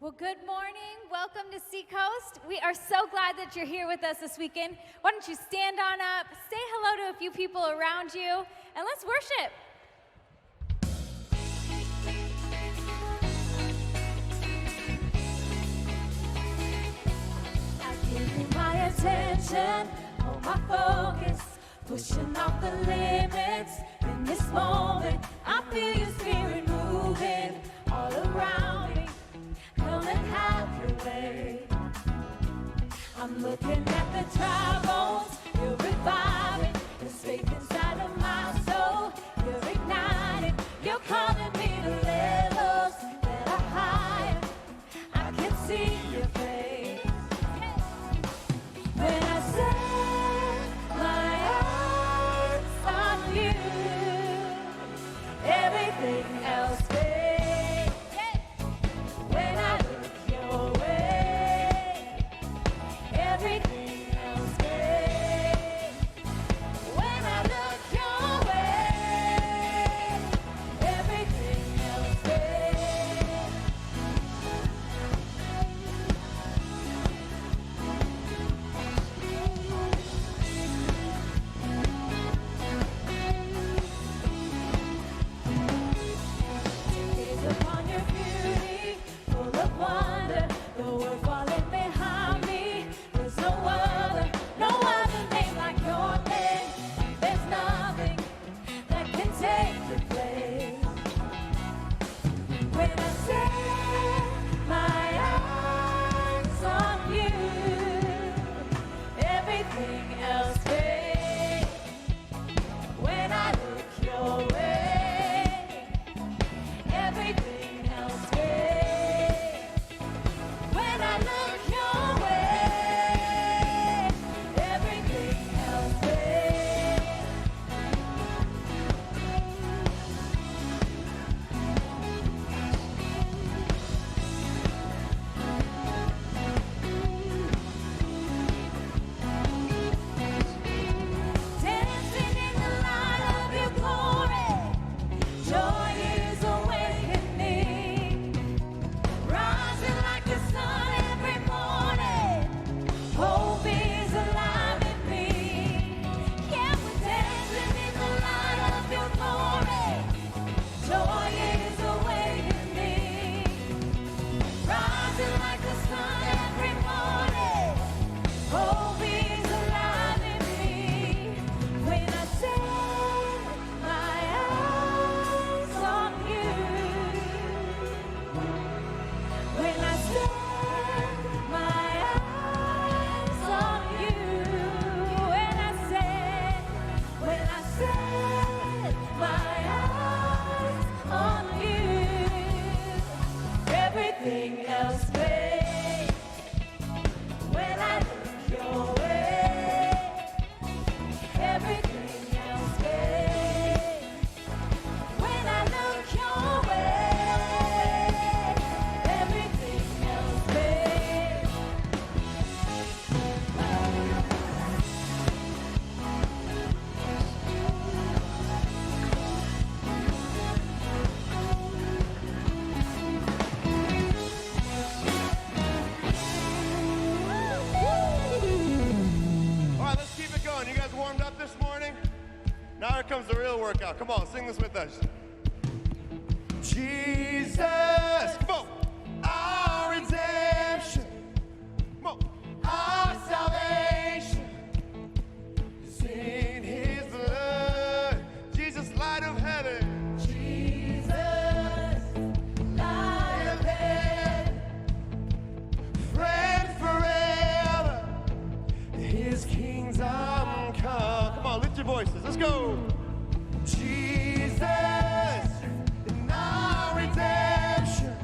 Well, good morning. Welcome to Seacoast. We are so glad that you're here with us this weekend. Why don't you stand on up, say hello to a few people around you, and let's worship. I give you my attention, all my focus, pushing off the limits. In this moment, I feel your spirit moving all around me. Come and have your way. I'm looking at the dry bones, you're reviving. There's faith inside of my soul, you're igniting. You're calling me to levels that are higher. I can see your face. When I set my eyes on you, everything else fades. When I look your way, everything else fades. When I look your way, everything else fades. Gaze upon your beauty, full of wonder. The world falling behind me. There's no other name like your name. There's nothing that can take your place. When I set my eyes on you, everything else fades. When I look your way, everything else fades. When I look your way, everything else fades. Dancing in the light of your glory, joy is awakening. Rising like the sun every morning, hope is alive in me. Yeah, we're dancing in the light of your glory, joy is awakening. Rising like the sun every morning, hope is alive in me. When I set my eyes on you, when I set my eyes on you, when I set my eyes on you, everything else fades. When I look your way, everything else fades. When I look your way, everything else fades. All right, let's keep it going. You guys warmed up this morning? Now here comes the real workout. Come on, sing this with us. Jesus, come on. Our redemption, come on. Our salvation is in His blood. Jesus, light of heaven. Jesus, light of heaven, Friend forever, His kingdom come. Come on, lift your voices. Let's go. Jesus, in our redemption,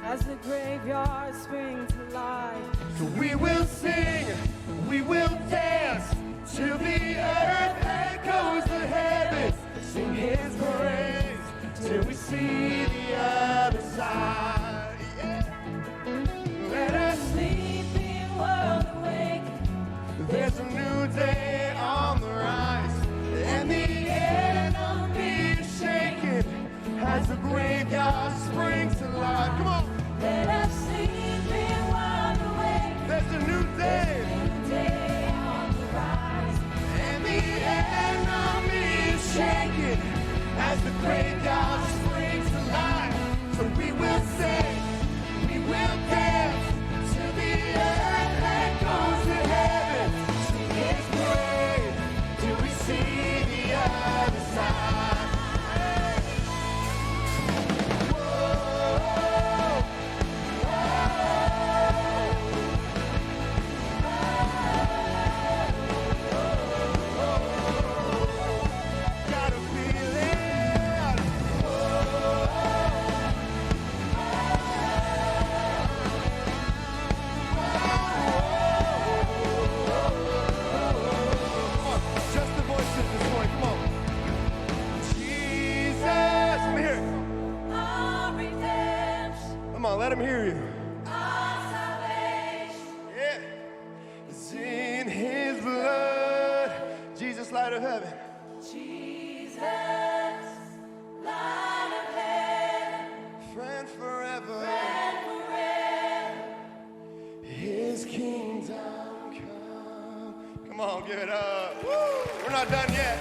as the graveyard springs to life. So we will sing, we will dance, till the earth echoes the heavens. Sing his praise, till we see the other side. Yeah. Let us Sleeping world awake. There's a new day on the rise, and the enemy is shaken as the graveyard springs to life. Come on. Let us sleeping world awake. There's a new day, New day on the rise. and the enemy is shaken as the graveyard springs to life. So we will sing, we will dance, till the earth echoes to heaven. Sing his praise, till we see the other side. Whoa, got a feeling. Just the voices this morning, come on. Jesus, let me hear it. Our redemption, Come on, let him hear you. our salvation. Yeah. It's in his blood. Jesus, light of heaven. Jesus, light of heaven, Friend forever. and forever. His kingdom come. Come on, give it up. Woo! We're not done yet.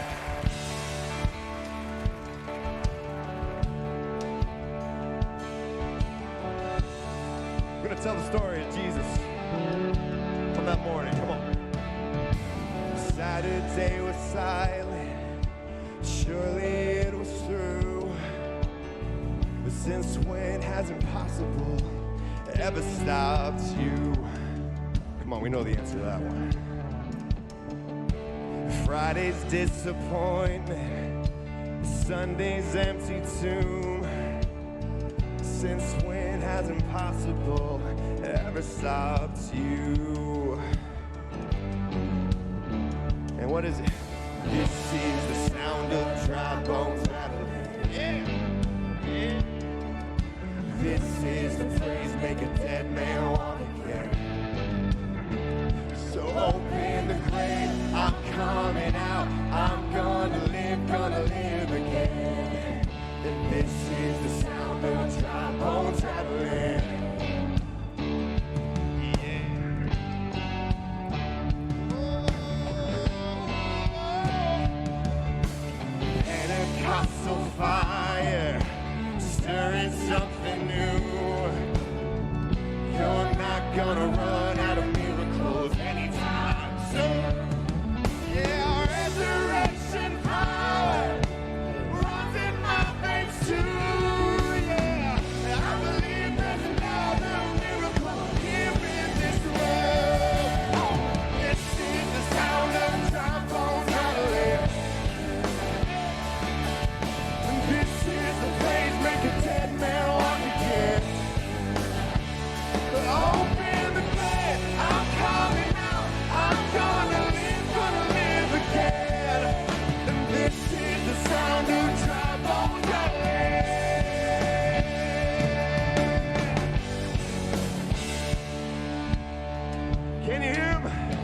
We're gonna tell the story of Jesus from that morning. Come on. Saturday was silent. Surely it was through. But since when has impossible ever stopped you? Come on, we know the answer to that one. Friday's disappointment, Sunday's empty tomb. Since when has impossible ever stopped you? And what is it? This is the sound of dry bones rattling. Yeah. Yeah. This is the praise make a dead man walk again. So open the grave, I'm coming out. I'm gonna live again. And this is the sound of dry bones rattling. Pentecostal fire, stirring something new. You're not gonna run out of miracles anytime soon. Yeah, resurrection power runs in my veins too. Yeah, I believe there's another miracle here in this world. This is the sound of dry bones rattling. This is the praise make a dead man walk again. But open the grave, I'm coming out. I'm gonna live again. And this is the sound of dry bones rattling. Can you hear him?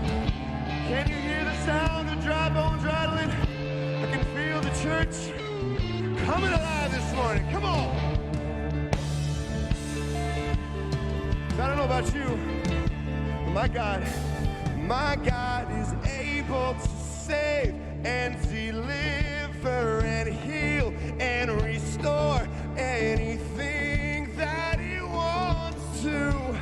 Can you hear the sound of dry bones rattling? I can feel the church coming alive this morning. Come on. I don't know about you, but my God is able to save and deliver and heal and restore anything that he wants to.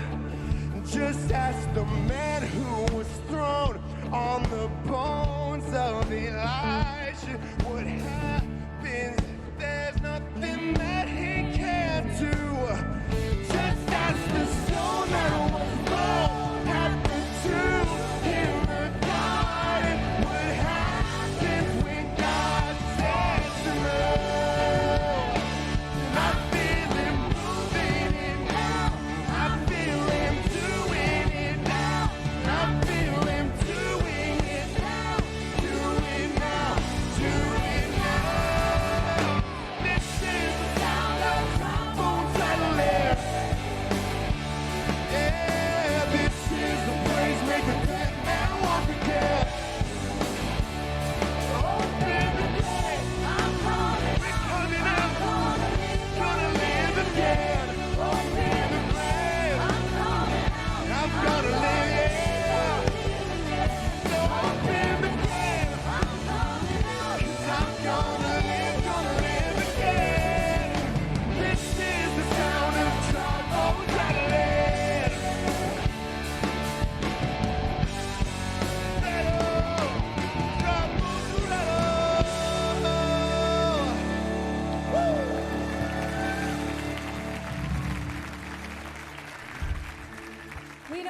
Just ask the man who was thrown on the bones of Elijah what happens. There's nothing that he can't do. Just ask the stone that was rolled at the tomb in the garden what happens when God takes the move.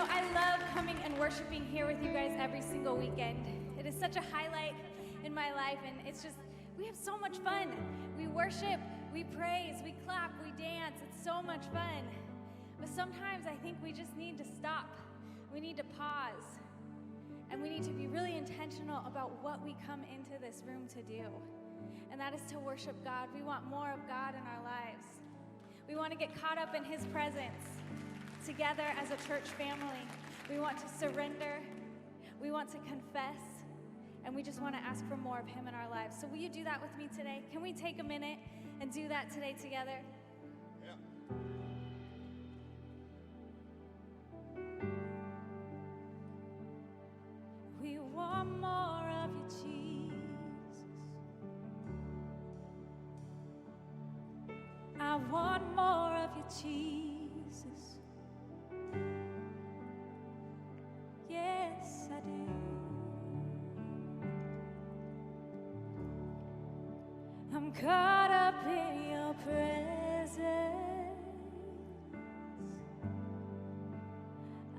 I love coming and worshiping here with you guys every single weekend. It is such a highlight in my life, and it's just, we have so much fun. We worship, we praise, we clap, we dance. It's so much fun. But sometimes I think we just need to stop. We need to pause. And we need to be really intentional about what we come into this room to do. And that is to worship God. We want more of God in our lives. We want to get caught up in His presence together as a church family. We want to surrender. We want to confess. And we just want to ask for more of Him in our lives. So will you do that with me today? Can we take a minute and do that today together? Yeah. We want more of you, Jesus. I want more of you, Jesus. Yes, I do. I'm caught up in your presence.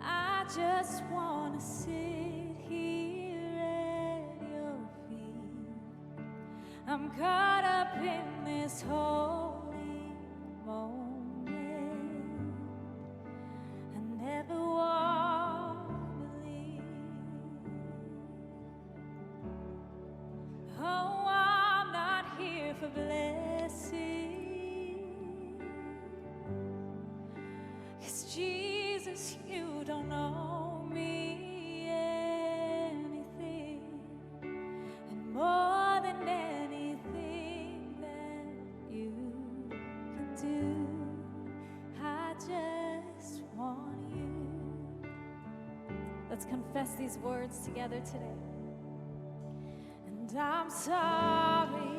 I just want to sit here at your feet. I'm caught up in this holy moment. I never want to leave. Oh, I'm not here for blessing. 'Cause Jesus, you don't know me anything, and more than anything that you can do, I just want you. Let's confess these words together today. And I'm sorry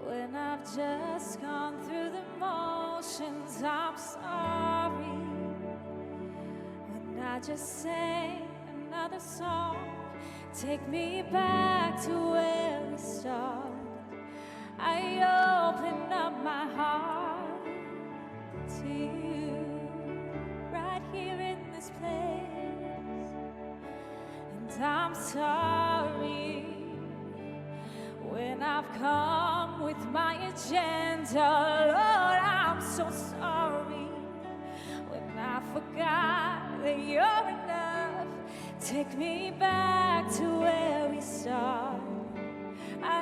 when I've just gone through the motions. I'm sorry when I just sang another song. Take me back to where we started. I open up my heart to you right here in this place. And I'm sorry when I've come with my agenda. Lord, I'm so sorry when I forgot that you're enough. Take me back to where we started. I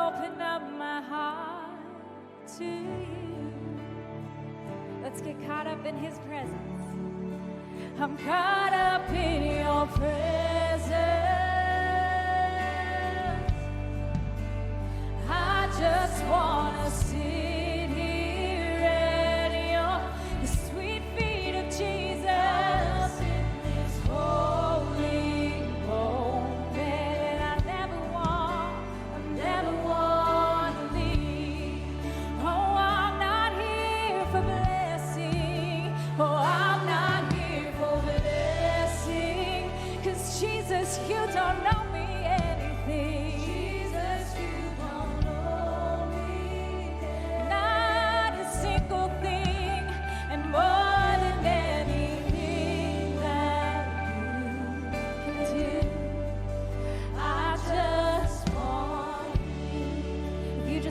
open up my heart to you. Let's get caught up in His presence. I'm caught up in your presence. I just wanna sit here at the sweet feet of Jesus in this holy moment. And I never want to leave. Oh, I'm not here for blessing. Oh, I'm not here for blessing. 'Cause Jesus, you don't know me anything.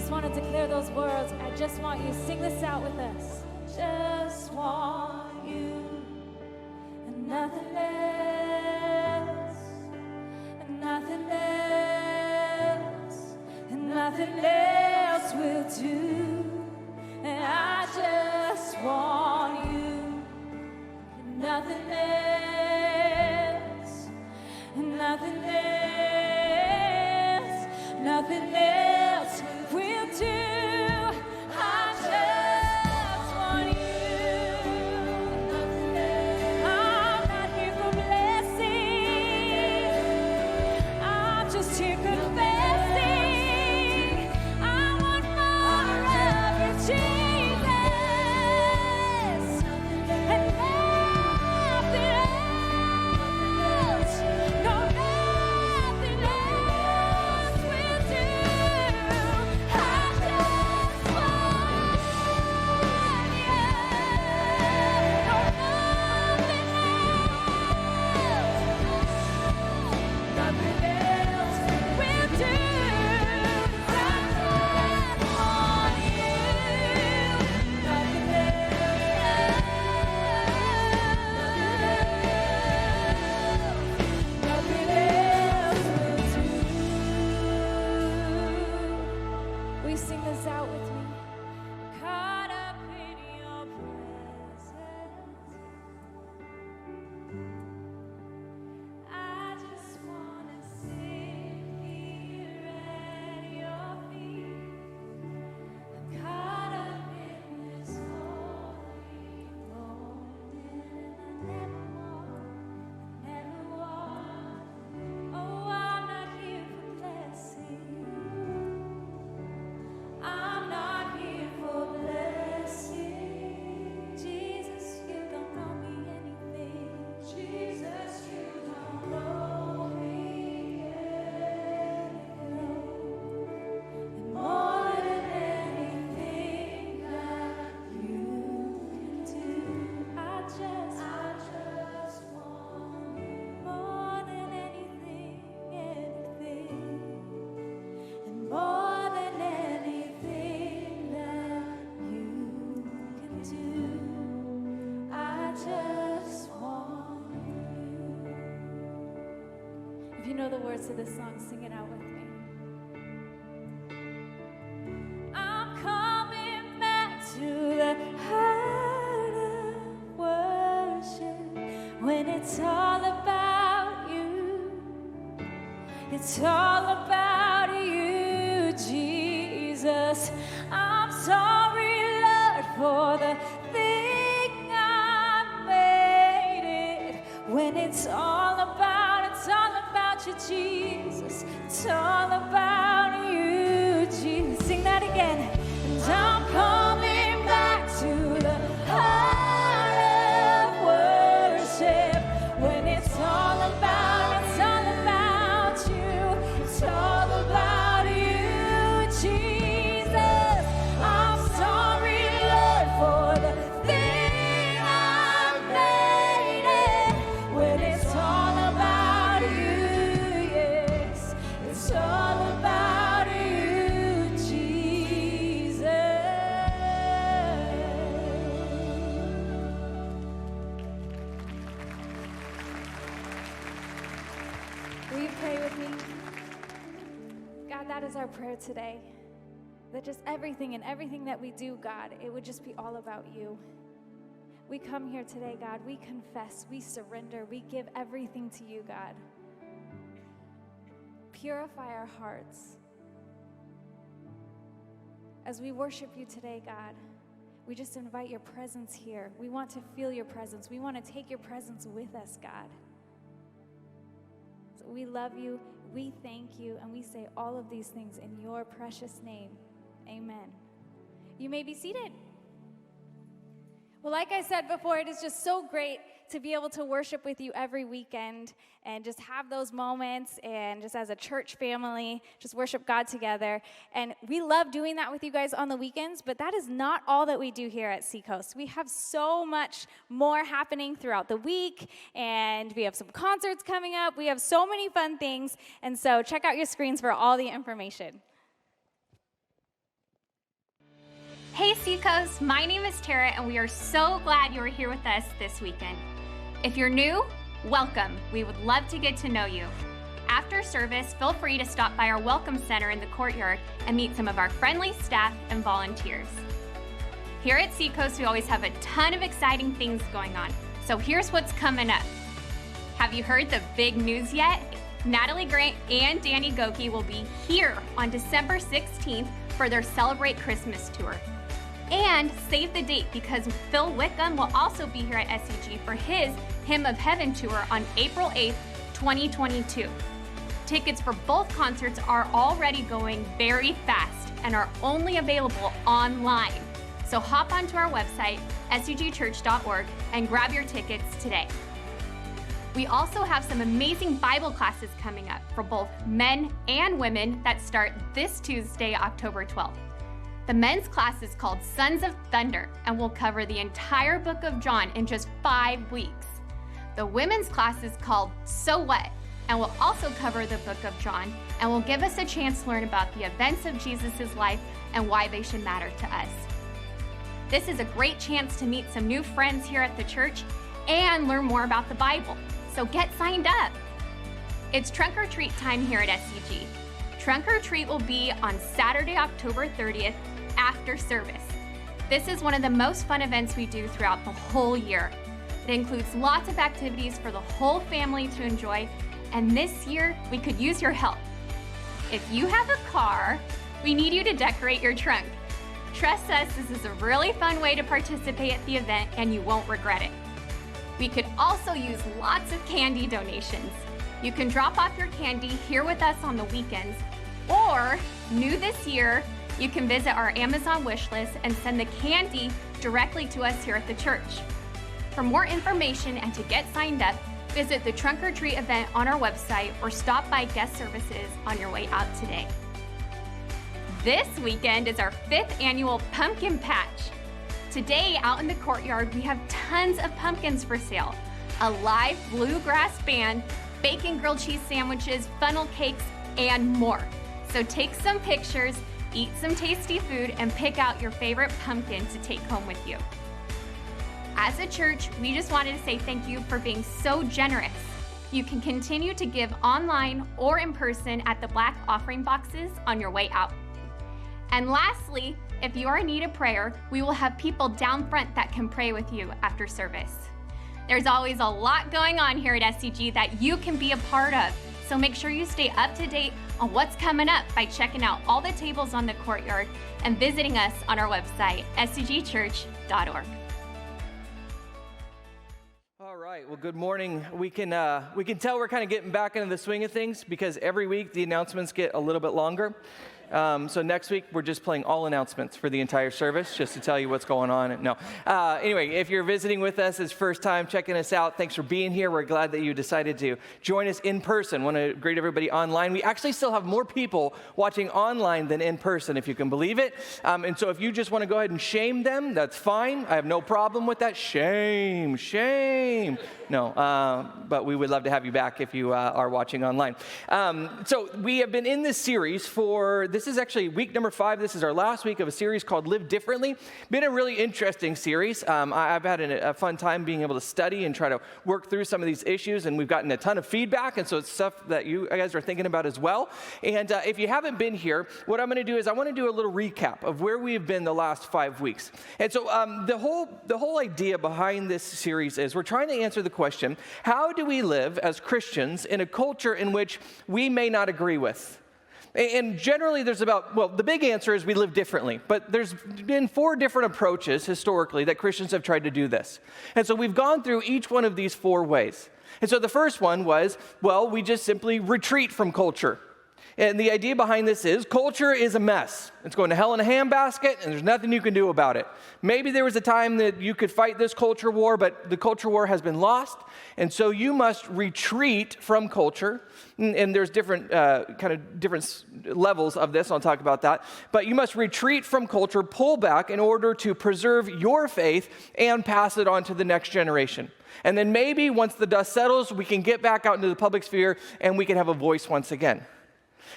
Want to declare those words. I just want you. Sing this out with us. Just want you and nothing else, and nothing else, and nothing else will do. And I just want you and nothing else, and nothing else, nothing else will do. I just want you. I'm not here for blessing. I'm just here confessing. I want more do. I just want you. If you know the words to this song, sing it out with me. I'm coming back to the heart of worship when it's all about you. It's all about you, Jesus. I'm sorry, Lord, for the thing I made it. When it's all about you, Jesus. It's all about you, Jesus. Sing that again. And I'm coming back to the heart of worship when it's all about you. It's all about you, Jesus. I'm sorry, Lord, for the thing I made it. When it's all about you, yes, it's all about you, Jesus. Will you pray with me? God, that is our prayer today. That just everything that we do, God, it would just be all about you. We come here today, God. We confess, we surrender, we give everything to you, God. Purify our hearts. As we worship you today, God, we just invite your presence here. We want to feel your presence. We want to take your presence with us, God. So we love you, we thank you, and we say all of these things in your precious name. Amen. You may be seated. Well, like I said before, it is just so great to be able to worship with you every weekend and just have those moments and just as a church family, just worship God together. And we love doing that with you guys on the weekends, but that is not all that we do here at Seacoast. We have so much more happening throughout the week, and we have some concerts coming up. We have so many fun things, and so check out your screens for all the information. Hey Seacoast, my name is Tara and we are so glad you are here with us this weekend. If you're new, welcome. We would love to get to know you. After service, feel free to stop by our Welcome Center in the courtyard and meet some of our friendly staff and volunteers. Here at Seacoast, we always have a ton of exciting things going on. So here's what's coming up. Have you heard the big news yet? Natalie Grant and Danny Goki will be here on December 16th for their Celebrate Christmas tour. And save the date because Phil Wickham will also be here at SCG for his Hymn of Heaven tour on April 8th, 2022. Tickets for both concerts are already going very fast and are only available online. So hop onto our website, scgchurch.org, and grab your tickets today. We also have some amazing Bible classes coming up for both men and women that start this Tuesday, October 12th. The men's class is called Sons of Thunder and will cover the entire book of John in just 5 weeks. The women's class is called So What and will also cover the book of John and will give us a chance to learn about the events of Jesus' life and why they should matter to us. This is a great chance to meet some new friends here at the church and learn more about the Bible. So get signed up. It's trunk or treat time here at SCG. Trunk or treat will be on Saturday, October 30th after service. This is one of the most fun events we do throughout the whole year. It includes lots of activities for the whole family to enjoy, and this year we could use your help. If you have a car, we need you to decorate your trunk. Trust us, this is a really fun way to participate at the event and you won't regret it. We could also use lots of candy donations. You can drop off your candy here with us on the weekends, or, new this year, you can visit our Amazon wish list and send the candy directly to us here at the church. For more information and to get signed up, visit the Trunk or Treat event on our website or stop by guest services on your way out today. This weekend is our 5th annual Pumpkin Patch. Today, out in the courtyard, we have tons of pumpkins for sale, a live bluegrass band, bacon grilled cheese sandwiches, funnel cakes, and more. So take some pictures, eat some tasty food, and pick out your favorite pumpkin to take home with you. As a church, we just wanted to say thank you for being so generous. You can continue to give online or in person at the black offering boxes on your way out. And lastly, if you are in need of prayer, we will have people down front that can pray with you after service. There's always a lot going on here at SCG that you can be a part of, so make sure you stay up to date on what's coming up by checking out all the tables on the courtyard and visiting us on our website, scgchurch.org. All right, well, good morning. We can tell we're kind of getting back into the swing of things because every week the announcements get a little bit longer. So next week, we're just playing all announcements for the entire service, just to tell you what's going on. No. Anyway, if you're visiting with us, it's first time checking us out, thanks for being here. We're glad that you decided to join us in person. Want to greet everybody online. We actually still have more people watching online than in person, if you can believe it. And so if you just want to go ahead and shame them, that's fine. I have no problem with that. Shame. No, but we would love to have you back if you are watching online. So we have been in this series this is actually week number 5. This is our last week of a series called Live Differently. Been a really interesting series. I've had a fun time being able to study and try to work through some of these issues, and we've gotten a ton of feedback, and so it's stuff that you guys are thinking about as well. And if you haven't been here, what I'm going to do is I want to do a little recap of where we've been the last 5 weeks. And so the whole idea behind this series is we're trying to answer the question, how do we live as Christians in a culture in which we may not agree with? And generally the big answer is we live differently, but there's been 4 different approaches historically that Christians have tried to do this. And so we've gone through each one of these 4 ways. And so the first one was, we just simply retreat from culture. And the idea behind this is culture is a mess. It's going to hell in a handbasket, and there's nothing you can do about it. Maybe there was a time that you could fight this culture war, but the culture war has been lost, and so you must retreat from culture. And there's different levels of this. I'll talk about that. But you must retreat from culture, pull back in order to preserve your faith and pass it on to the next generation. And then maybe once the dust settles, we can get back out into the public sphere and we can have a voice once again.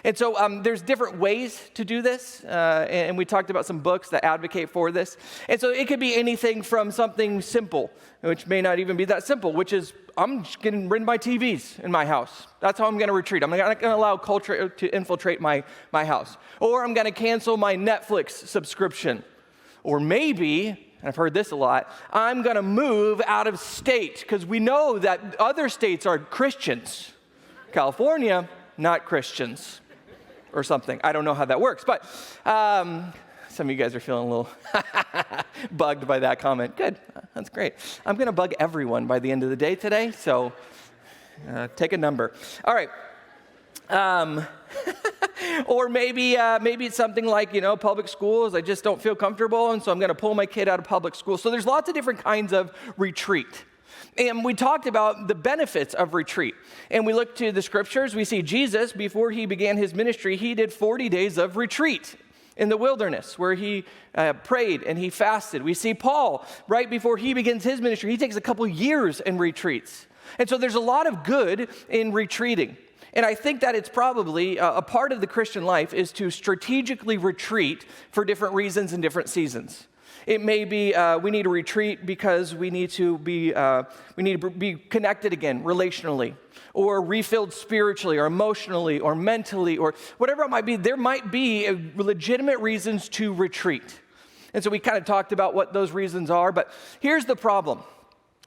And so there's different ways to do this, and we talked about some books that advocate for this. And so it could be anything from something simple, which may not even be that simple, which is I'm just getting rid of my TVs in my house. That's how I'm going to retreat. I'm not going to allow culture to infiltrate my house. Or I'm going to cancel my Netflix subscription. Or maybe, and I've heard this a lot, I'm going to move out of state because we know that other states are Christians. California, not Christians. Or something. I don't know how that works, but some of you guys are feeling a little bugged by that comment. Good, that's great. I'm going to bug everyone by the end of the day today, so take a number. All right. Or maybe it's something like, public schools. I just don't feel comfortable, and so I'm going to pull my kid out of public school. So there's lots of different kinds of retreat. And we talked about the benefits of retreat. And we looked to the scriptures. We see Jesus, before he began his ministry, he did 40 days of retreat in the wilderness where he prayed and he fasted. We see Paul, right before he begins his ministry, he takes a couple years and retreats. And so there's a lot of good in retreating. And I think that it's probably a part of the Christian life is to strategically retreat for different reasons and different seasons. It may be we need to retreat because we need to be connected again relationally, or refilled spiritually, or emotionally, or mentally, or whatever it might be. There might be legitimate reasons to retreat. And so we kind of talked about what those reasons are, but here's the problem.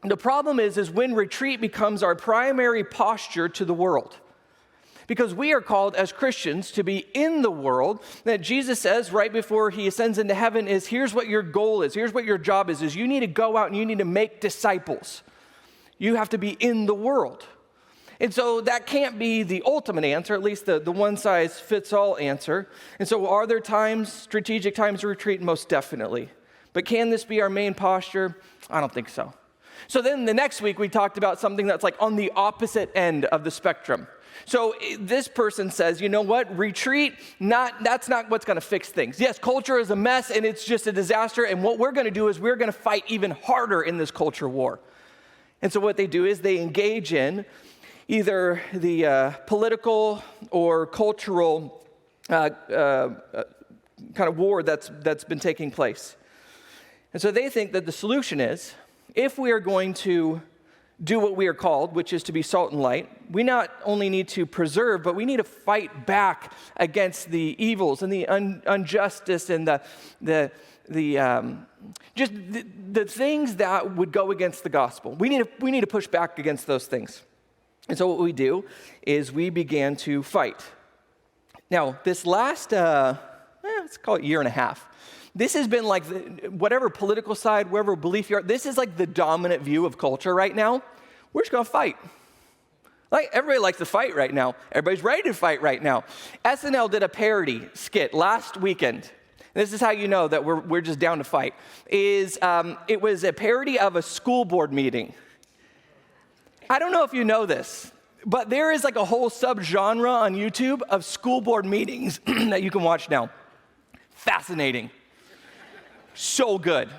The problem is when retreat becomes our primary posture to the world. Because we are called as Christians to be in the world, that Jesus says right before he ascends into heaven is, here's what your goal is, here's what your job is you need to go out and you need to make disciples. You have to be in the world. And so that can't be the ultimate answer, at least the one-size-fits-all answer. And so are there strategic times to retreat? Most definitely. But can this be our main posture? I don't think so. So then the next week we talked about something that's like on the opposite end of the spectrum. So this person says, you know what, retreat, that's not what's going to fix things. Yes, culture is a mess and it's just a disaster, and what we're going to do is we're going to fight even harder in this culture war. And so what they do is they engage in either the political or cultural kind of war that's been taking place. And so they think that the solution is if we are going to do what we are called, which is to be salt and light, we not only need to preserve, but we need to fight back against the evils and the injustice and the things that would go against the gospel. We need to push back against those things. And so what we do is we began to fight. Now, this last, let's call it year and a half, this has been like, whatever political side, wherever belief you are, this is like the dominant view of culture right now. We're just going to fight. Like, everybody likes to fight right now. Everybody's ready to fight right now. SNL did a parody skit last weekend. This is how you know that we're just down to fight. It was a parody of a school board meeting. I don't know if you know this, but there is like a whole subgenre on YouTube of school board meetings that you can watch now. Fascinating. So good.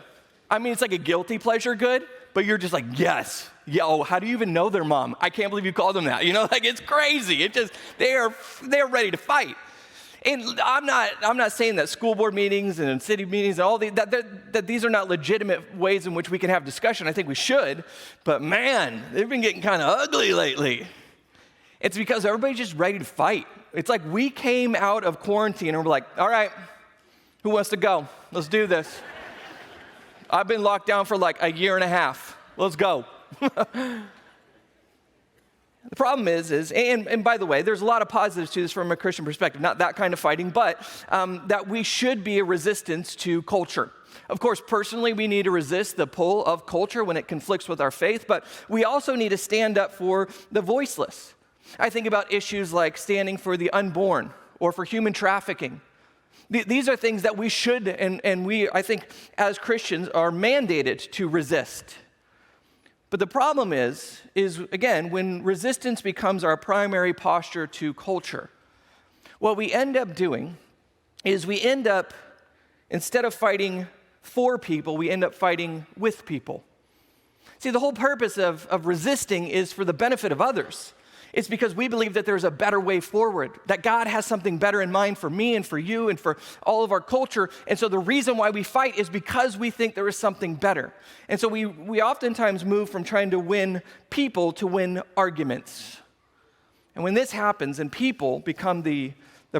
I mean, it's like a guilty pleasure good, but you're just like, yes. Yo, how do you even know their mom? I can't believe you called them that. You know, like, it's crazy. It just, they're ready to fight. And I'm not saying that school board meetings and city meetings and all that these are not legitimate ways in which we can have discussion. I think we should, but man, they've been getting kind of ugly lately. It's because everybody's just ready to fight. It's like we came out of quarantine and we're like, all right, who wants to go? Let's do this. I've been locked down for like a year and a half. Let's go. The problem is, and by the way, there's a lot of positives to this from a Christian perspective, not that kind of fighting, but that we should be a resistance to culture. Of course, personally, we need to resist the pull of culture when it conflicts with our faith, but we also need to stand up for the voiceless. I think about issues like standing for the unborn or for human trafficking. These are things that we should, and we, I think, as Christians, are mandated to resist. But the problem is again, when resistance becomes our primary posture to culture, what we end up doing is instead of fighting for people, we end up fighting with people. See, the whole purpose of resisting is for the benefit of others. It's because we believe that there's a better way forward, that God has something better in mind for me and for you and for all of our culture. And so the reason why we fight is because we think there is something better. And so we oftentimes move from trying to win people to win arguments. And when this happens and people become the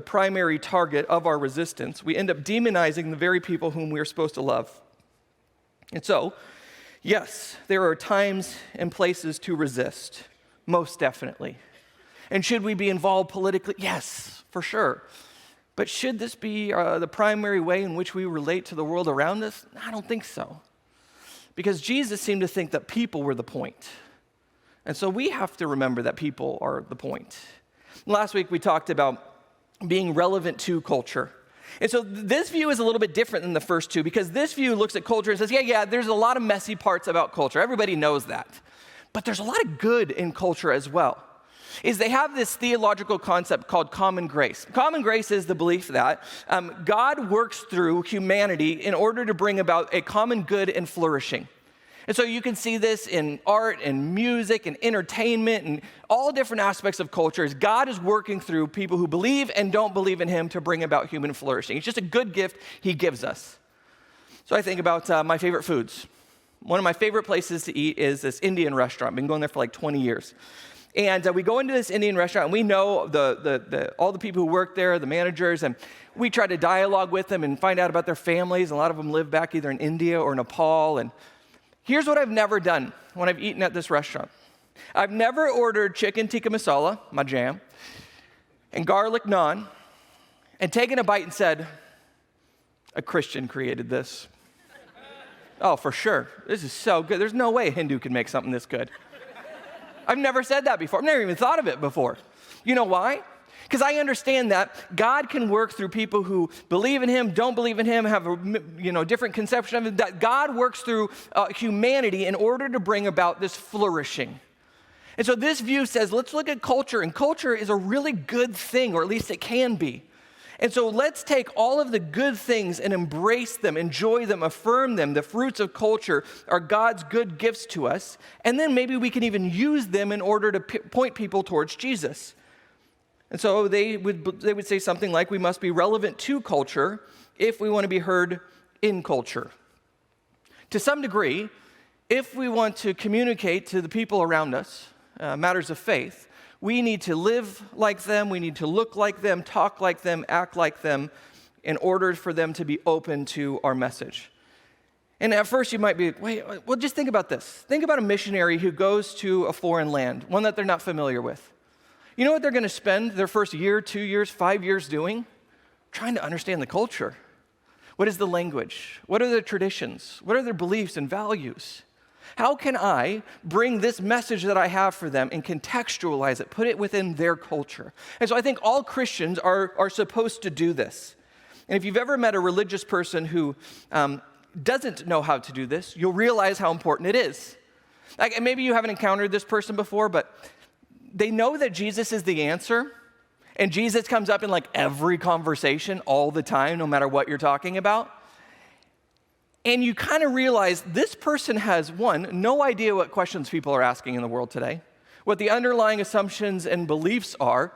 primary target of our resistance, we end up demonizing the very people whom we are supposed to love. And so, yes, there are times and places to resist. Most definitely. And should we be involved politically? Yes, for sure. But should this be the primary way in which we relate to the world around us? I don't think so. Because Jesus seemed to think that people were the point. And so we have to remember that people are the point. Last week we talked about being relevant to culture. And so this view is a little bit different than the first two, because this view looks at culture and says, yeah, there's a lot of messy parts about culture. Everybody knows that. But there's a lot of good in culture as well. They have this theological concept called common grace. Common grace is the belief that God works through humanity in order to bring about a common good and flourishing. And so you can see this in art and music and entertainment and all different aspects of culture. As God is working through people who believe and don't believe in him to bring about human flourishing. It's just a good gift he gives us. So I think about my favorite foods. One of my favorite places to eat is this Indian restaurant. I've been going there for like 20 years. And we go into this Indian restaurant, and we know all the people who work there, the managers, and we try to dialogue with them and find out about their families. A lot of them live back either in India or Nepal. And here's what I've never done when I've eaten at this restaurant. I've never ordered chicken tikka masala, my jam, and garlic naan, and taken a bite and said, a Christian created this. Oh, for sure. This is so good. There's no way a Hindu can make something this good. I've never said that before. I've never even thought of it before. You know why? Because I understand that God can work through people who believe in him, don't believe in him, have a different conception of him. That God works through humanity in order to bring about this flourishing. And so this view says, let's look at culture. And culture is a really good thing, or at least it can be. And so let's take all of the good things and embrace them, enjoy them, affirm them. The fruits of culture are God's good gifts to us. And then maybe we can even use them in order to point people towards Jesus. And so they would say something like, we must be relevant to culture if we want to be heard in culture. To some degree, if we want to communicate to the people around us matters of faith, we need to live like them, we need to look like them, talk like them, act like them in order for them to be open to our message. And at first you might be, wait, well, just think about this. Think about a missionary who goes to a foreign land, one that they're not familiar with. You know what they're going to spend their first year, 2 years, 5 years doing? Trying to understand the culture. What is the language? What are their traditions? What are their beliefs and values? How can I bring this message that I have for them and contextualize it, put it within their culture? And so I think all Christians are supposed to do this. And if you've ever met a religious person who doesn't know how to do this, you'll realize how important it is. Like, maybe you haven't encountered this person before, but they know that Jesus is the answer, and Jesus comes up in like every conversation all the time, no matter what you're talking about. And you kind of realize this person has, one, no idea what questions people are asking in the world today, what the underlying assumptions and beliefs are.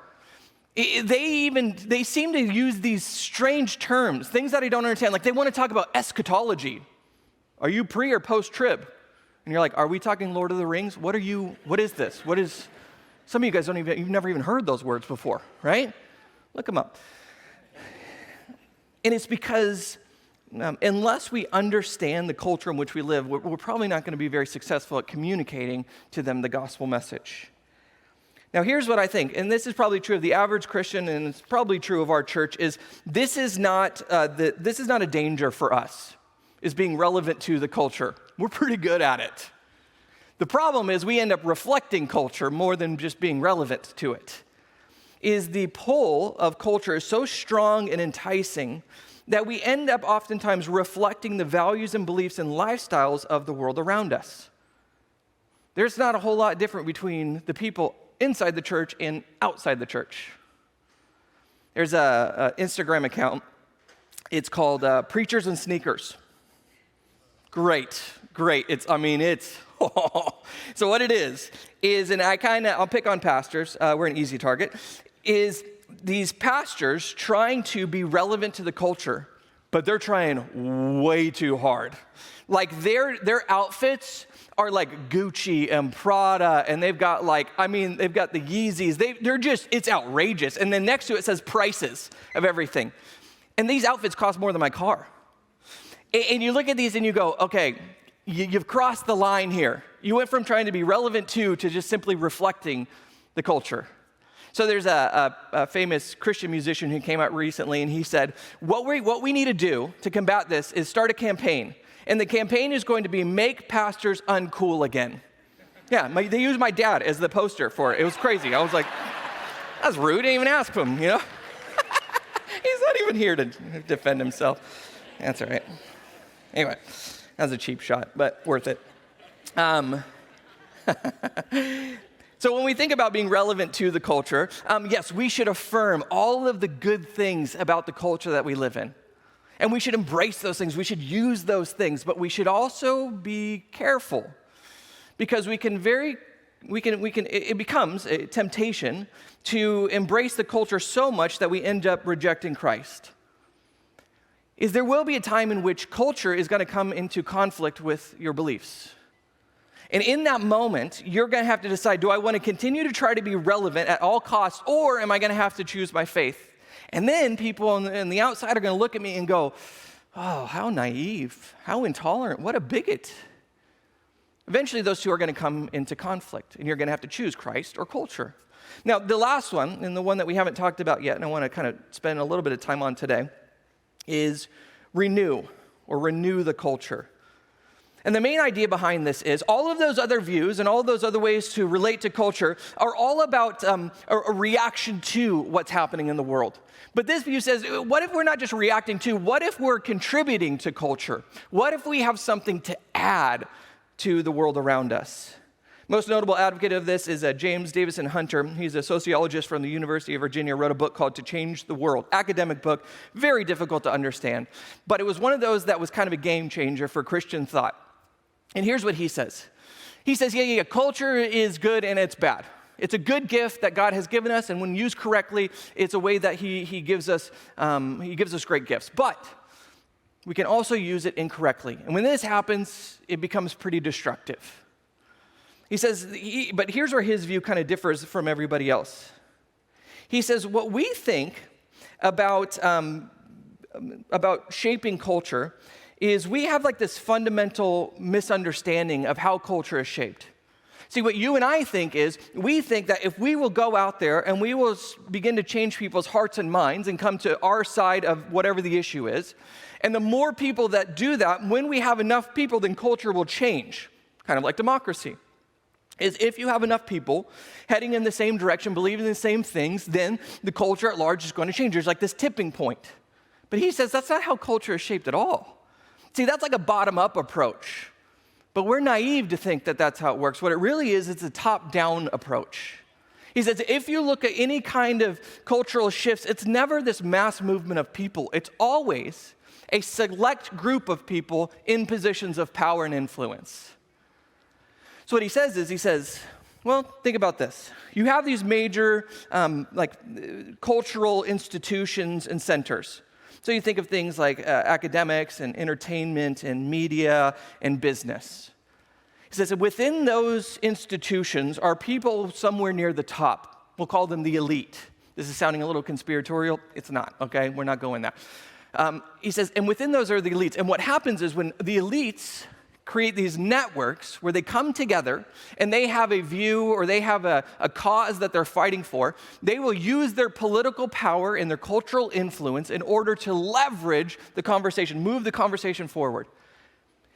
They seem to use these strange terms, things that I don't understand. Like, they want to talk about eschatology. Are you pre or post-trib? And you're like, are we talking Lord of the Rings? What is this? Some of you guys you've never even heard those words before, right? Look them up. And it's because unless we understand the culture in which we live, we're probably not going to be very successful at communicating to them the gospel message. Now, here's what I think, and this is probably true of the average Christian, and it's probably true of our church, is this is not a danger for us, is being relevant to the culture. We're pretty good at it. The problem is we end up reflecting culture more than just being relevant to it. Is the pull of culture is so strong and enticing that we end up oftentimes reflecting the values and beliefs and lifestyles of the world around us. There's not a whole lot different between the people inside the church and outside the church. There's an Instagram account. It's called Preachers and Sneakers. Great. So what it is, and I'll pick on pastors, we're an easy target, is these pastors trying to be relevant to the culture, but they're trying way too hard. Like, their outfits are like Gucci and Prada, and they've got they've got the Yeezys. It's outrageous. And then next to it says prices of everything. And these outfits cost more than my car. And you look at these and you go, okay, you've crossed the line here. You went from trying to be relevant to just simply reflecting the culture. So there's a famous Christian musician who came out recently, and he said, what we need to do to combat this is start a campaign. And the campaign is going to be make pastors uncool again. Yeah, they used my dad as the poster for it. It was crazy. I was like, that's rude. I didn't even ask him, you know? He's not even here to defend himself. That's all right. Anyway, that was a cheap shot, but worth it. So when we think about being relevant to the culture, yes, we should affirm all of the good things about the culture that we live in. And we should embrace those things. We should use those things, but we should also be careful, because it becomes a temptation to embrace the culture so much that we end up rejecting Christ. There will be a time in which culture is going to come into conflict with your beliefs. And in that moment, you're going to have to decide, do I want to continue to try to be relevant at all costs, or am I going to have to choose my faith? And then people on the outside are going to look at me and go, oh, how naive, how intolerant, what a bigot. Eventually, those two are going to come into conflict, and you're going to have to choose Christ or culture. Now, the last one, and the one that we haven't talked about yet, and I want to kind of spend a little bit of time on today, is renew the culture. And the main idea behind this is all of those other views and all of those other ways to relate to culture are all about a reaction to what's happening in the world. But this view says, what if we're not just reacting to, what if we're contributing to culture? What if we have something to add to the world around us? Most notable advocate of this is James Davison Hunter. He's a sociologist from the University of Virginia, wrote a book called To Change the World. Academic book, very difficult to understand. But it was one of those that was kind of a game changer for Christian thought. And here's what he says. He says, yeah, culture is good and it's bad. It's a good gift that God has given us, and when used correctly, it's a way that he gives us great gifts. But we can also use it incorrectly. And when this happens, it becomes pretty destructive. He says, but here's where his view kind of differs from everybody else. He says, what we think about shaping culture is we have like this fundamental misunderstanding of how culture is shaped. See, what you and I think is, we think that if we will go out there and we will begin to change people's hearts and minds and come to our side of whatever the issue is, and the more people that do that, when we have enough people, then culture will change, kind of like democracy. Is if you have enough people heading in the same direction, believing the same things, then the culture at large is going to change. There's like this tipping point. But he says that's not how culture is shaped at all. See, that's like a bottom-up approach. But we're naive to think that that's how it works. What it really is, it's a top-down approach. He says if you look at any kind of cultural shifts, it's never this mass movement of people. It's always a select group of people in positions of power and influence. So what he says is, well, think about this. You have these major cultural institutions and centers. So you think of things like academics and entertainment and media and business. He says that within those institutions are people somewhere near the top. We'll call them the elite. This is sounding a little conspiratorial. It's not, okay? We're not going there. He says, and within those are the elites. And what happens is when the elites create these networks where they come together and they have a view or they have a cause that they're fighting for, they will use their political power and their cultural influence in order to leverage the conversation, move the conversation forward.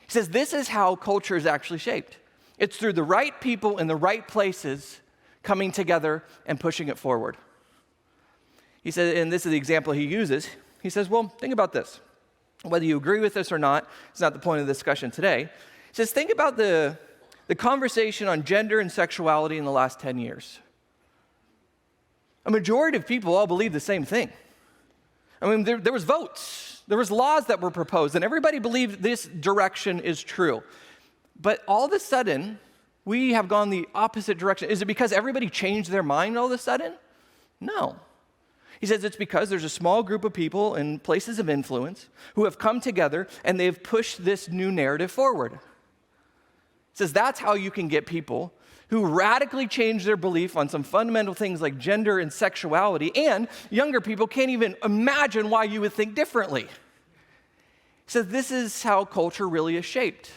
He says this is how culture is actually shaped. It's through the right people in the right places coming together and pushing it forward. He said, and this is the example he uses, he says, well, think about this. Whether you agree with this or not, it's not the point of the discussion today. He says, think about the conversation on gender and sexuality in the last 10 years. A majority of people all believe the same thing. I mean, there was votes. There was laws that were proposed, and everybody believed this direction is true. But all of a sudden, we have gone the opposite direction. Is it because everybody changed their mind all of a sudden? No. He says it's because there's a small group of people in places of influence who have come together and they've pushed this new narrative forward. He says that's how you can get people who radically change their belief on some fundamental things like gender and sexuality, and younger people can't even imagine why you would think differently. He says this is how culture really is shaped,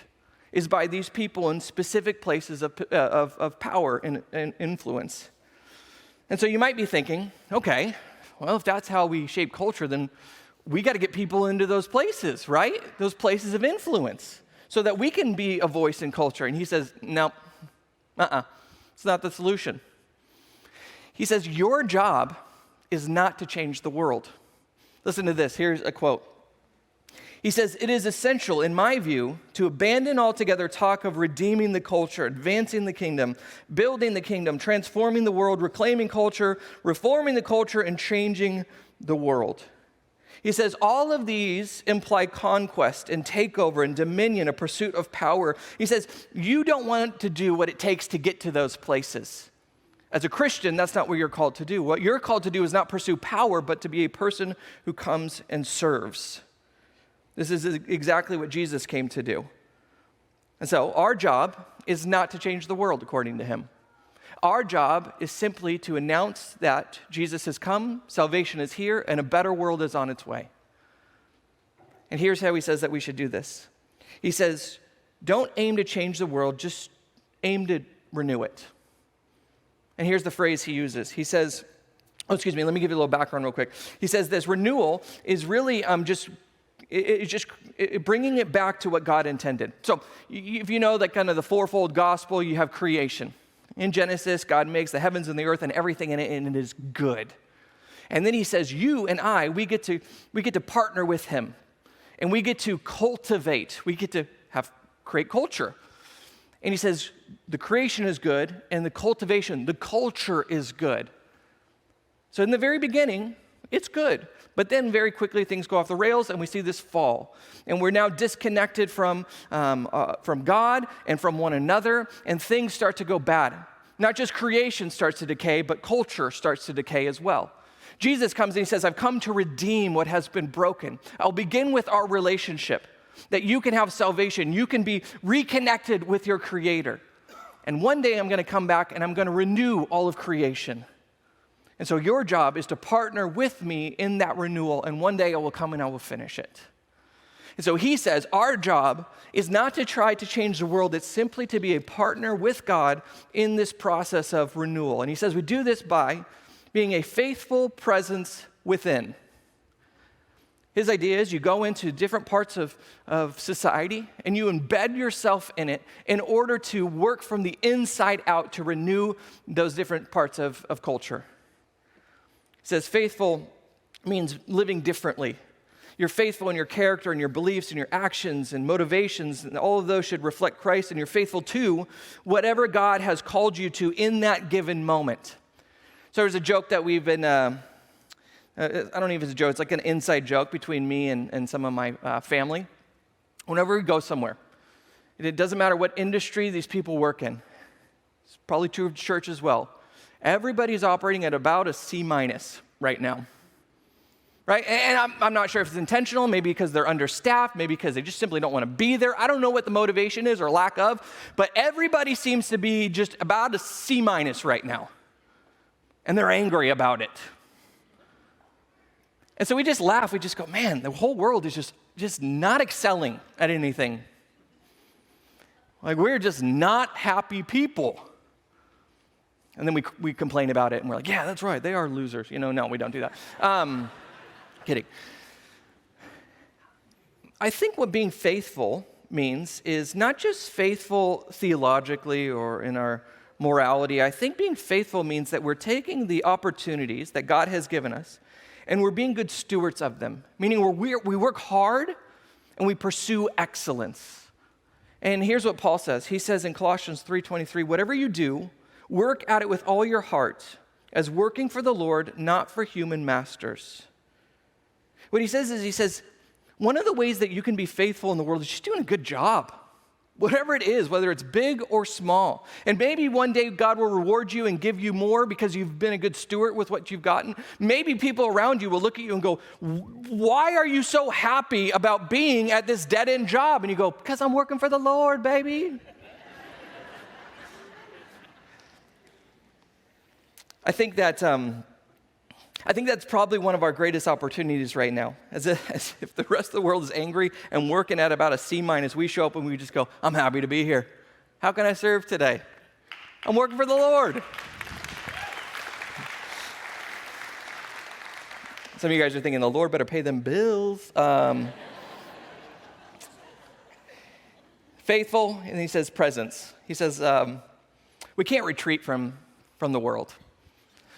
is by these people in specific places of power and influence. And so you might be thinking, okay, well, if that's how we shape culture, then we got to get people into those places, right? Those places of influence, so that we can be a voice in culture. And he says, no, it's not the solution. He says, your job is not to change the world. Listen to this. Here's a quote. He says, it is essential, in my view, to abandon altogether talk of redeeming the culture, advancing the kingdom, building the kingdom, transforming the world, reclaiming culture, reforming the culture, and changing the world. He says, all of these imply conquest and takeover and dominion, a pursuit of power. He says, you don't want to do what it takes to get to those places. As a Christian, that's not what you're called to do. What you're called to do is not pursue power, but to be a person who comes and serves. This is exactly what Jesus came to do. And so our job is not to change the world, according to him. Our job is simply to announce that Jesus has come, salvation is here, and a better world is on its way. And here's how he says that we should do this. He says, don't aim to change the world, just aim to renew it. And here's the phrase he uses. He says, let me give you a little background real quick. He says this, renewal is really it's just bringing it back to what God intended. So if you know that kind of the fourfold gospel, you have creation. In Genesis, God makes the heavens and the earth and everything in it, and it is good. And then he says, you and I, we get to partner with him, and we get to cultivate. We get to create culture. And he says, the creation is good, and the cultivation, the culture is good. So in the very beginning, it's good. But then very quickly things go off the rails and we see this fall. And we're now disconnected from God and from one another, and things start to go bad. Not just creation starts to decay, but culture starts to decay as well. Jesus comes and he says, I've come to redeem what has been broken. I'll begin with our relationship, that you can have salvation. You can be reconnected with your Creator. And one day I'm going to come back and I'm going to renew all of creation. And so your job is to partner with me in that renewal, and one day I will come and I will finish it. And so he says our job is not to try to change the world, it's simply to be a partner with God in this process of renewal. And he says we do this by being a faithful presence within. His idea is you go into different parts of society and you embed yourself in it in order to work from the inside out to renew those different parts of culture. It says faithful means living differently. You're faithful in your character and your beliefs and your actions and motivations, and all of those should reflect Christ, and you're faithful to whatever God has called you to in that given moment. So there's a joke that we've been, I don't know if it's a joke, it's like an inside joke between me and some of my family. Whenever we go somewhere, it doesn't matter what industry these people work in. It's probably true of church as well. Everybody's operating at about a C- right now, right? And I'm not sure if it's intentional, maybe because they're understaffed, maybe because they just simply don't want to be there. I don't know what the motivation is or lack of, but everybody seems to be just about a C- right now, and they're angry about it. And so we just laugh, we just go, man, the whole world is just not excelling at anything. Like, we're just not happy people. And then we complain about it, and we're like, yeah, that's right, they are losers. No, we don't do that. Kidding. I think what being faithful means is not just faithful theologically or in our morality. I think being faithful means that we're taking the opportunities that God has given us, and we're being good stewards of them, meaning we work hard and we pursue excellence. And here's what Paul says. He says in Colossians 3:23, whatever you do, work at it with all your heart, as working for the Lord, not for human masters. What he says, one of the ways that you can be faithful in the world is just doing a good job. Whatever it is, whether it's big or small. And maybe one day God will reward you and give you more because you've been a good steward with what you've gotten. Maybe people around you will look at you and go, why are you so happy about being at this dead-end job? And you go, because I'm working for the Lord, baby. I think that's probably one of our greatest opportunities right now. As if the rest of the world is angry and working at about a C-, we show up and we just go, I'm happy to be here. How can I serve today? I'm working for the Lord. Some of you guys are thinking, the Lord better pay them bills. Faithful, and he says presence. He says, we can't retreat from the world.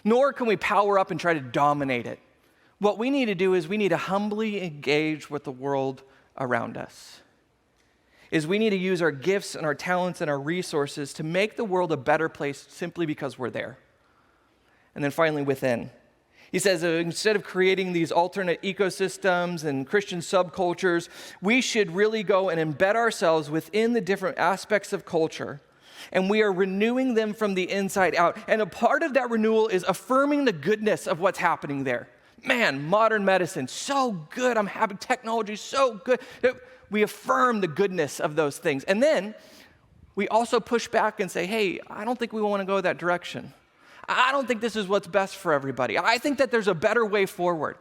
Nor can we power up and try to dominate it. What we need to do is we need to humbly engage with the world around us. We need to use our gifts and our talents and our resources to make the world a better place simply because we're there. And then finally, within. He says instead of creating these alternate ecosystems and Christian subcultures, we should really go and embed ourselves within the different aspects of culture. And we are renewing them from the inside out. And a part of that renewal is affirming the goodness of what's happening there. Man, modern medicine, so good. I'm happy. Technology, so good. We affirm the goodness of those things. And then we also push back and say, hey, I don't think we want to go that direction. I don't think this is what's best for everybody. I think that there's a better way forward.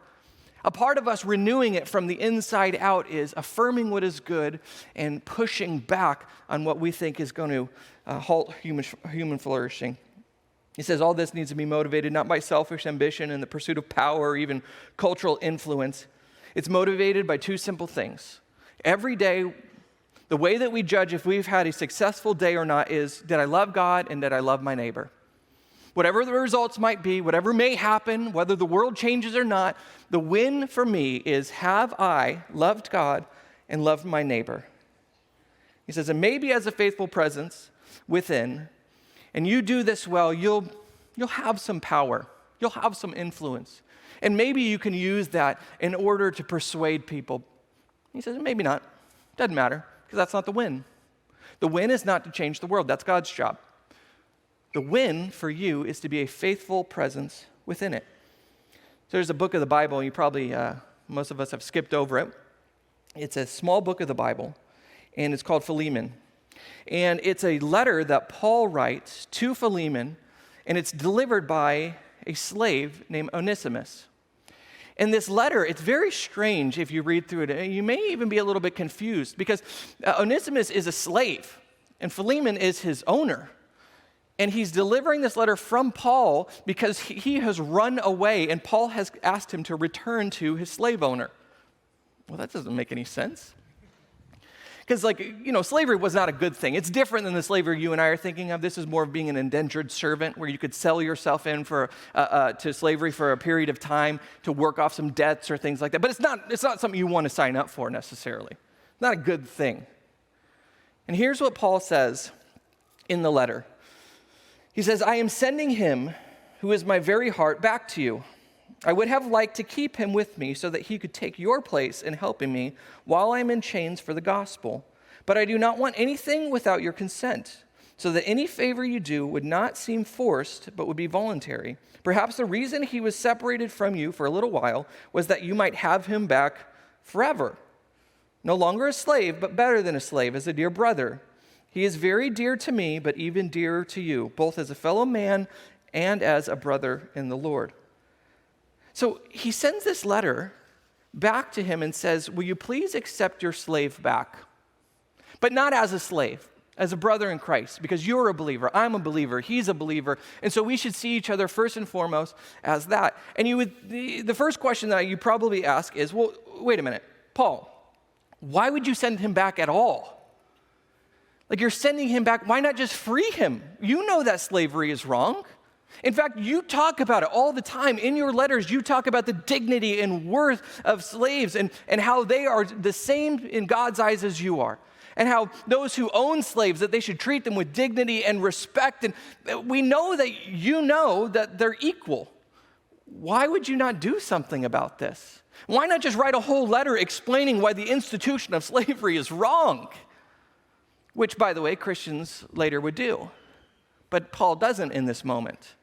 A part of us renewing it from the inside out is affirming what is good and pushing back on what we think is going to halt human flourishing. He says all this needs to be motivated not by selfish ambition and the pursuit of power or even cultural influence. It's motivated by two simple things. Every day, the way that we judge if we've had a successful day or not is, did I love God and did I love my neighbor? Whatever the results might be, whatever may happen, whether the world changes or not, the win for me is, have I loved God and loved my neighbor? He says, and maybe as a faithful presence within, and you do this well, you'll have some power. You'll have some influence. And maybe you can use that in order to persuade people. He says, maybe not. Doesn't matter, because that's not the win. The win is not to change the world. That's God's job. The win for you is to be a faithful presence within it. So there's a book of the Bible, and you probably, most of us have skipped over it. It's a small book of the Bible, and it's called Philemon. And it's a letter that Paul writes to Philemon, and it's delivered by a slave named Onesimus. And this letter, it's very strange if you read through it. You may even be a little bit confused because Onesimus is a slave, and Philemon is his owner. And he's delivering this letter from Paul because he has run away, and Paul has asked him to return to his slave owner. Well, that doesn't make any sense. Because, slavery was not a good thing. It's different than the slavery you and I are thinking of. This is more of being an indentured servant where you could sell yourself in to slavery for a period of time to work off some debts or things like that. But it's not something you want to sign up for necessarily. Not a good thing. And here's what Paul says in the letter. He says, I am sending him who is my very heart back to you. I would have liked to keep him with me so that he could take your place in helping me while I am in chains for the gospel. But I do not want anything without your consent, so that any favor you do would not seem forced, but would be voluntary. Perhaps the reason he was separated from you for a little while was that you might have him back forever. No longer a slave, but better than a slave, as a dear brother. He is very dear to me, but even dearer to you, both as a fellow man and as a brother in the Lord. So he sends this letter back to him and says, will you please accept your slave back? But not as a slave, as a brother in Christ, because you're a believer, I'm a believer, he's a believer, and so we should see each other first and foremost as that. And the first question that you probably ask is, well, wait a minute, Paul, why would you send him back at all? You're sending him back, why not just free him? You know that slavery is wrong. In fact, you talk about it all the time. In your letters, you talk about the dignity and worth of slaves and how they are the same in God's eyes as you are. And how those who own slaves, that they should treat them with dignity and respect. And we know that you know that they're equal. Why would you not do something about this? Why not just write a whole letter explaining why the institution of slavery is wrong? Which, by the way, Christians later would do. But Paul doesn't in this moment.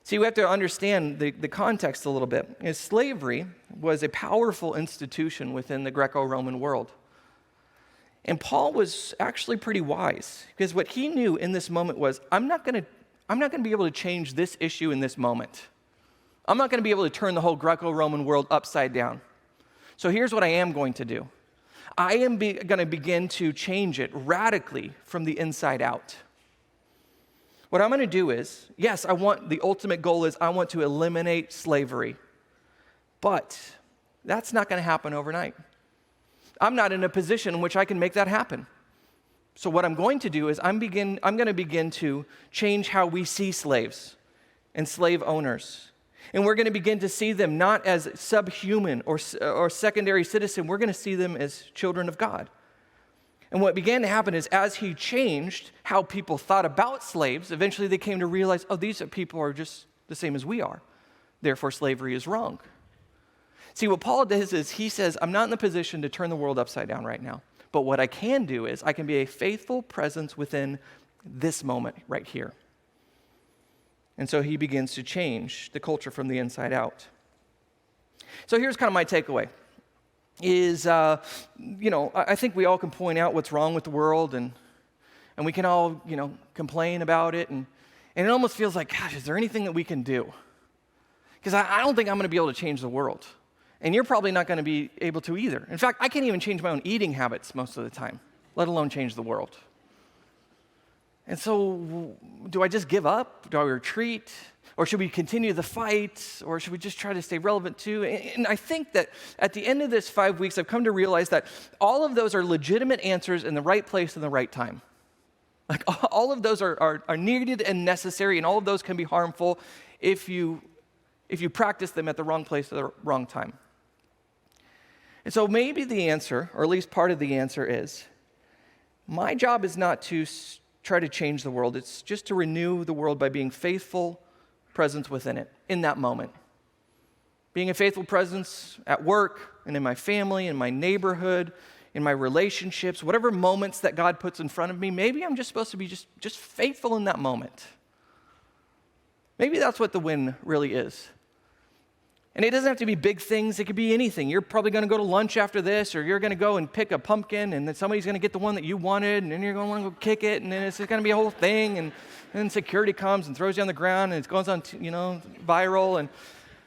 See, we have to understand the context a little bit. Slavery was a powerful institution within the Greco-Roman world. And Paul was actually pretty wise, because what he knew in this moment was, I'm not going to be able to change this issue in this moment. I'm not going to be able to turn the whole Greco-Roman world upside down. So here's what I am going to do. I am going to begin to change it radically from the inside out. What I'm going to do is, yes, the ultimate goal is I want to eliminate slavery. But that's not going to happen overnight. I'm not in a position in which I can make that happen. So what I'm going to do is I'm going to begin to change how we see slaves and slave owners. And we're going to begin to see them not as subhuman or secondary citizen. We're going to see them as children of God. And what began to happen is as he changed how people thought about slaves, eventually they came to realize, oh, these people are just the same as we are. Therefore, slavery is wrong. See, what Paul does is he says, I'm not in the position to turn the world upside down right now. But what I can do is I can be a faithful presence within this moment right here. And so he begins to change the culture from the inside out. So here's kind of my takeaway. I think we all can point out what's wrong with the world, and we can all, complain about it, and it almost feels like, gosh, is there anything that we can do? Because I don't think I'm going to be able to change the world, and you're probably not going to be able to either. In fact, I can't even change my own eating habits most of the time, let alone change the world. And so, do I just give up? Do I retreat? Or should we continue the fight? Or should we just try to stay relevant too? And I think that at the end of this 5 weeks, I've come to realize that all of those are legitimate answers in the right place and the right time. All of those are needed and necessary, and all of those can be harmful if you practice them at the wrong place at the wrong time. And so maybe the answer, or at least part of the answer, is my job is not to try to change the world. It's just to renew the world by being faithful presence within it in that moment. Being a faithful presence at work and in my family, in my neighborhood, in my relationships, whatever moments that God puts in front of me, maybe I'm just supposed to be just faithful in that moment. Maybe that's what the win really is. And it doesn't have to be big things. It could be anything. You're probably going to go to lunch after this, or you're going to go and pick a pumpkin, and then somebody's going to get the one that you wanted, and then you're going to want to go kick it, and then it's going to be a whole thing, and then security comes and throws you on the ground, and it goes on, viral, and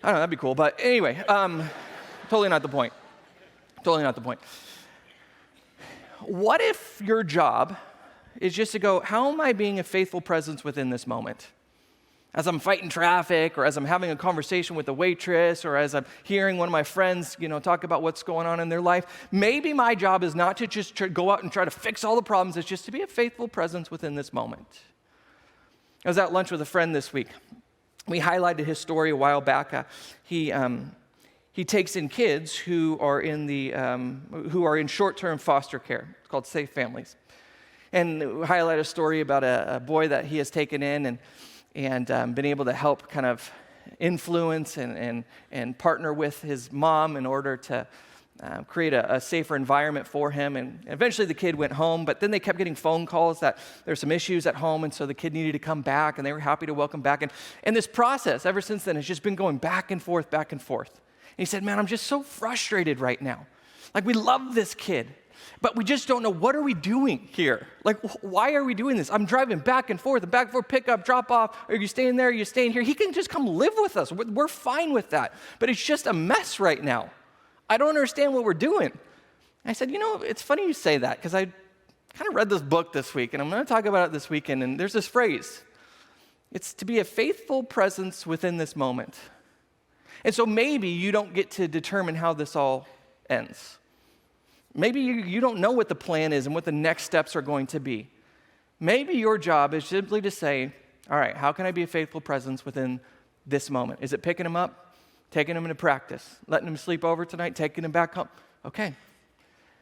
I don't know, that'd be cool. But anyway, totally not the point. Totally not the point. What if your job is just to go, how am I being a faithful presence within this moment? As I'm fighting traffic, or as I'm having a conversation with a waitress, or as I'm hearing one of my friends, talk about what's going on in their life, maybe my job is not to just go out and try to fix all the problems. It's just to be a faithful presence within this moment. I was at lunch with a friend this week. We highlighted his story a while back. He takes in kids who are in short-term foster care. It's called Safe Families. And we highlight a story about a boy that he has taken in and been able to help kind of influence and partner with his mom in order to create a safer environment for him. And eventually the kid went home, but then they kept getting phone calls that there's some issues at home, and so the kid needed to come back, and they were happy to welcome back. And this process, ever since then, has just been going back and forth, back and forth. And he said, man, I'm just so frustrated right now. Like, we love this kid, but we just don't know, what are we doing here? Like, why are we doing this? I'm driving back and forth, pick up, drop off. Are you staying there? Are you staying here? He can just come live with us. We're fine with that. But it's just a mess right now. I don't understand what we're doing. And I said, it's funny you say that, because I kind of read this book this week, and I'm going to talk about it this weekend, and there's this phrase. It's to be a faithful presence within this moment. And so maybe you don't get to determine how this all ends. Maybe you don't know what the plan is and what the next steps are going to be. Maybe your job is simply to say, all right, how can I be a faithful presence within this moment? Is it picking them up, taking them into practice, letting them sleep over tonight, taking them back home? Okay,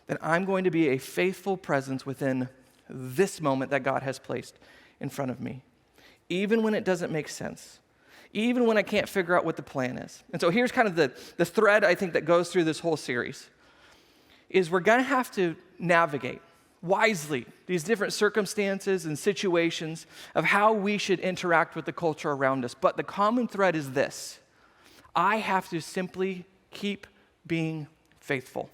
then I'm going to be a faithful presence within this moment that God has placed in front of me, even when it doesn't make sense, even when I can't figure out what the plan is. And so here's kind of the thread, I think, that goes through this whole series, is we're going to have to navigate wisely these different circumstances and situations of how we should interact with the culture around us. But the common thread is this: I have to simply keep being faithful.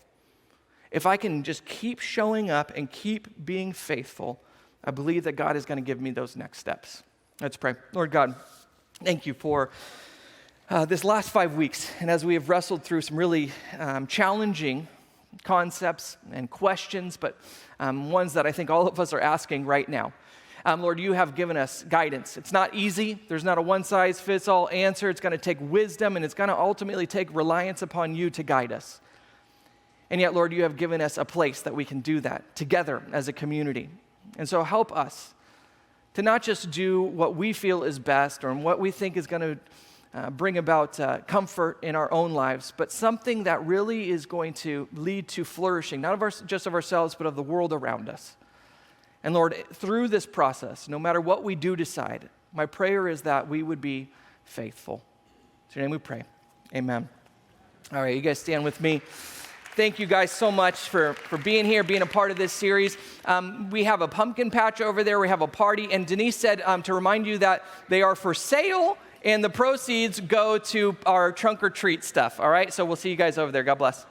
If I can just keep showing up and keep being faithful, I believe that God is going to give me those next steps. Let's pray. Lord God, thank you for this last 5 weeks. And as we have wrestled through some really challenging concepts and questions, but ones that I think all of us are asking right now. Lord, you have given us guidance. It's not easy. There's not a one-size-fits-all answer. It's going to take wisdom, and it's going to ultimately take reliance upon you to guide us. And yet, Lord, you have given us a place that we can do that together as a community. And so help us to not just do what we feel is best or what we think is going to bring about comfort in our own lives, but something that really is going to lead to flourishing, not just of ourselves, but of the world around us. And Lord, through this process, no matter what we do decide, my prayer is that we would be faithful. In your name we pray. Amen. All right, you guys stand with me. Thank you guys so much for being here, being a part of this series. We have a pumpkin patch over there. We have a party. And Denise said to remind you that they are for sale, and the proceeds go to our trunk or treat stuff, all right? So we'll see you guys over there. God bless.